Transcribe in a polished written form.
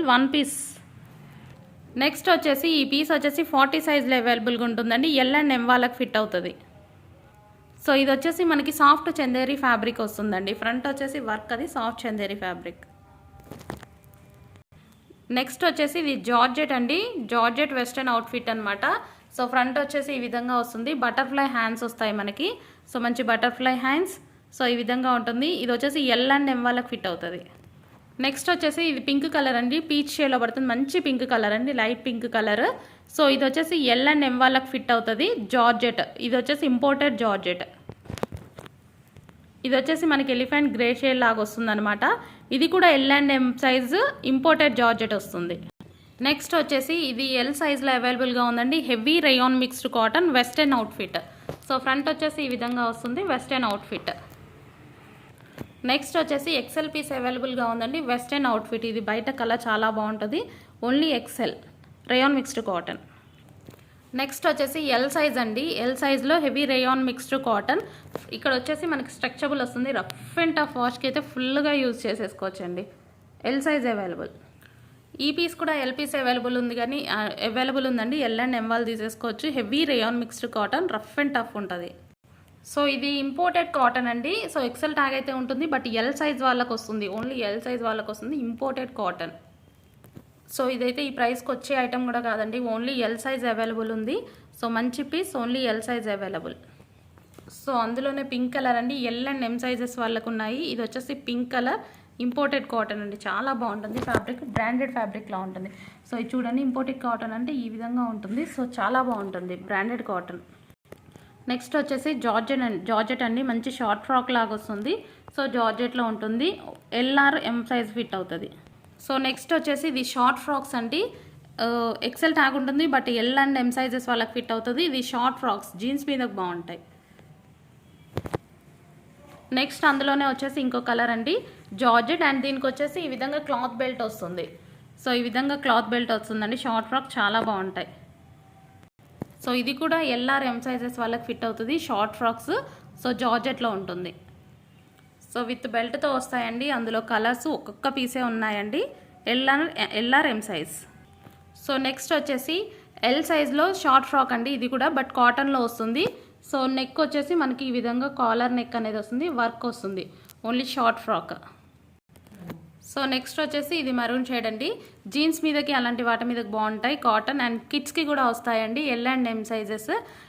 Available 1 piece. Next వచ్చేసి ఈ piece వచ్చేసి 40 సైజ్లో అవైలబుల్గా ఉంటుందండి. ఎల్ అండ్ ఎం వాళ్ళకి ఫిట్ అవుతుంది. సో ఇది వచ్చేసి మనకి సాఫ్ట్ చందేరి ఫ్యాబ్రిక్ వస్తుందండి. ఫ్రంట్ వచ్చేసి వర్క్ అది సాఫ్ట్ చందేరి ఫ్యాబ్రిక్. నెక్స్ట్ వచ్చేసి ఇది జార్జెట్ అండి. జార్జెట్ వెస్టర్న్ అవుట్ఫిట్ అనమాట. సో ఫ్రంట్ వచ్చేసి ఈ విధంగా వస్తుంది. బటర్ఫ్లై హ్యాండ్స్ వస్తాయి మనకి. సో మంచి బటర్ఫ్లై హ్యాండ్స్. సో ఈ విధంగా ఉంటుంది. ఇది వచ్చేసి ఎల్ అండ్ ఎం వాళ్ళకి ఫిట్ అవుతుంది. నెక్స్ట్ వచ్చేసి ఇది పింక్ కలర్ అండి. పీచ్ షేడ్లో పడుతుంది. మంచి పింక్ కలర్ అండి, లైట్ పింక్ కలర్. సో ఇది వచ్చేసి ఎల్ అండ్ ఎం వాళ్ళకి ఫిట్ అవుతుంది. జార్జెట్, ఇది వచ్చేసి ఇంపోర్టెడ్ జార్జెట్. ఇది వచ్చేసి మనకి ఎలిఫెంట్ గ్రే షేడ్ లాగా వస్తుంది అనమాట. ఇది కూడా L and M size imported georgette వస్తుంది. నెక్స్ట్ వచ్చేసి ఇది ఎల్ సైజ్లో అవైలబుల్గా ఉందండి. Heavy rayon mixed cotton western outfit. So front వచ్చేసి ఈ విధంగా వస్తుంది వెస్టర్న్ అవుట్ఫిట్. నెక్స్ట్ వచ్చేసి ఎక్సెల్ పీస్ అవైలబుల్గా ఉందండి. Western outfit. ఇది బయట కలర్ చాలా బాగుంటుంది. Only XL rayon mixed cotton. Next వచ్చేసి ఎల్ సైజ్ అండి. ఎల్ సైజ్లో హెవీ రేయాన్ మిక్స్డ్ కాటన్. ఇక్కడ వచ్చేసి మనకి స్ట్రక్చబుల్ వస్తుంది. రఫ్ అండ్ టఫ్ వాష్కి అయితే ఫుల్గా యూజ్ చేసేసుకోవచ్చండి. L size available. ఈ పీస్ కూడా ఎల్ పీస్ అవైలబుల్ ఉంది, కానీ అవైలబుల్ ఉందండి. ఎల్ అండ్ ఎం వాళ్ళు తీసేసుకోవచ్చు. Heavy rayon mixed cotton, rough and tough ఉంటుంది. సో ఇది ఇంపోర్టెడ్ కాటన్ అండి. సో ఎక్సెల్ ట్యాగ్ అయితే ఉంటుంది, బట్ ఎల్ సైజ్ వాళ్ళకి వస్తుంది. ఓన్లీ ఎల్ సైజ్ వాళ్ళకి వస్తుంది ఇంపోర్టెడ్ కాటన్. సో ఇదైతే ఈ ప్రైస్కి వచ్చే ఐటమ్ కూడా కాదండి. ఓన్లీ ఎల్ సైజ్ అవైలబుల్ ఉంది. సో మంచి piece, only L size available. So అందులోనే పింక్ కలర్ అండి. ఎల్ అండ్ ఎం సైజెస్ వాళ్ళకు ఉన్నాయి. ఇది వచ్చేసి పింక్ కలర్ ఇంపోర్టెడ్ కాటన్ అండి. చాలా బాగుంటుంది ఫ్యాబ్రిక్. బ్రాండెడ్ ఫ్యాబ్రిక్లా ఉంటుంది. సో ఇది చూడండి, ఇంపోర్టెడ్ కాటన్ అంటే ఈ విధంగా ఉంటుంది. సో చాలా బాగుంటుంది బ్రాండెడ్ కాటన్. నెక్స్ట్ వచ్చేసి జార్జెట్ అండి. మంచి షార్ట్ ఫ్రాక్ లాగా వస్తుంది. సో జార్జెట్లో ఉంటుంది. ఎల్ఆర్ ఎం సైజ్ ఫిట్ అవుతుంది. సో నెక్స్ట్ వచ్చేసి ఇది షార్ట్ ఫ్రాక్స్ అండి. ఎక్సెల్ ట్యాగ్ ఉంటుంది, but L and M sizes వాళ్ళకి ఫిట్ అవుతుంది. ఇది షార్ట్ ఫ్రాక్స్, జీన్స్ మీద బాగుంటాయి. నెక్స్ట్ అందులోనే వచ్చేసి ఇంకో కలర్ అండి, జార్జెట్. అండ్ దీనికి వచ్చేసి ఈ విధంగా క్లాత్ బెల్ట్ వస్తుంది. సో ఈ విధంగా క్లాత్ బెల్ట్ వస్తుందండి. షార్ట్ ఫ్రాక్ చాలా బాగుంటాయి. సో ఇది కూడా ఎల్ఆర్ ఎం సైజెస్ వాళ్ళకి ఫిట్ అవుతుంది. Short frocks. సో జార్జెట్లో ఉంటుంది. సో విత్ బెల్ట్తో వస్తాయండి. అందులో కలర్స్ ఒక్కొక్క పీసే ఉన్నాయండి. LR M size. So next వచ్చేసి ఎల్ సైజ్లో షార్ట్ ఫ్రాక్ అండి. ఇది కూడా బట్ కాటన్లో వస్తుంది. సో నెక్ వచ్చేసి మనకి ఈ విధంగా కాలర్ నెక్ అనేది వస్తుంది. వర్క్ వస్తుంది. Only short frock. So next వచ్చేసి ఇది మరూన్ షేడ్ అండి. జీన్స్ మీదకి అలాంటి వాటి మీదకి బాగుంటాయి. కాటన్ అండ్ కిడ్స్కి కూడా వస్తాయండి. L and M sizes.